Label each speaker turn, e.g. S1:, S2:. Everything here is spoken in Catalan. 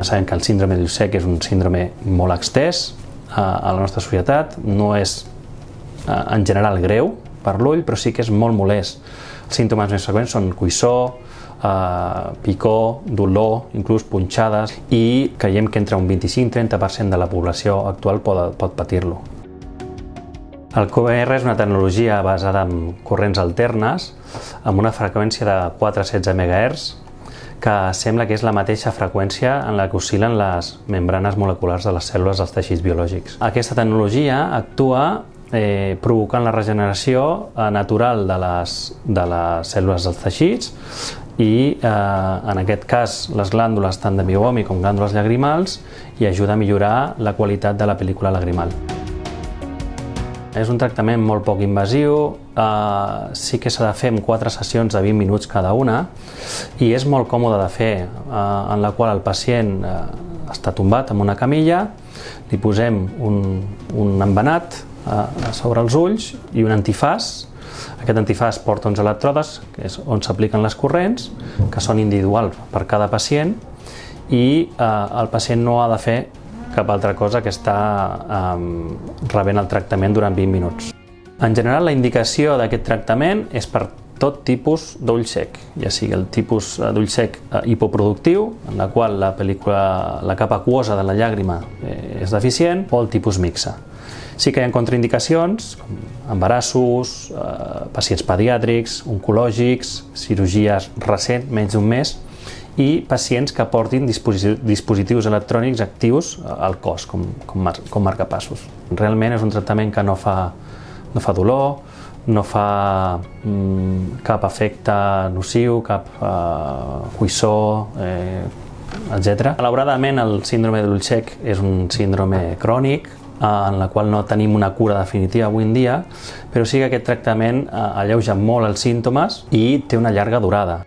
S1: sabem que el síndrome d'ull sec és un síndrome molt extès a la nostra societat, no és en general greu per l'ull, però sí que és molt molest. Els símptomes més freqüents són coïssor, picor, dolor, inclús punxades, i creiem que entre un 25-30% de la població actual pot patir-lo. El QR és una tecnologia basada en corrents alternes amb una freqüència de 4-16 MHz que sembla que és la mateixa freqüència en la que oscil·len les membranes moleculars de les cèl·lules dels teixits biològics. Aquesta tecnologia actua provocant la regeneració natural de les cèl·lules dels teixits i en aquest cas les glàndules tant de miomi com glàndules llagrimals i ajuda a millorar la qualitat de la pel·lícula lagrimal. És un tractament molt poc invasiu, sí que s'ha de fer en 4 sessions de 20 minuts cada una i és molt còmode de fer, en la qual el pacient està tombat en una camilla, li posem un embenat sobre els ulls i un antifàs. Aquest antifàs porta uns elèctrodes, que és on s'apliquen les corrents, que són individuals per cada pacient, i el pacient no ha de fer cap altra cosa que està rebent el tractament durant 20 minuts. En general, la indicació d'aquest tractament és per tot tipus d'ull sec, ja sigui el tipus d'ull sec hipoproductiu, en la qual la capa aquosa de la llàgrima és deficient, o el tipus mixe. Sí que hi ha contraindicacions, com embarassos, pacients pediàtrics, oncològics, cirurgies recents, menys d'un mes, i pacients que portin dispositius electrònics actius al cos, com marcapassos. Realment és un tractament que no fa dolor, no fa cap efecte nociu, cap coïssor, etc. Malauradament, el síndrome de l'ull sec és un síndrome crònic, en la qual no tenim una cura definitiva avui en dia, però sí que aquest tractament alleuja molt els símptomes i té una llarga durada.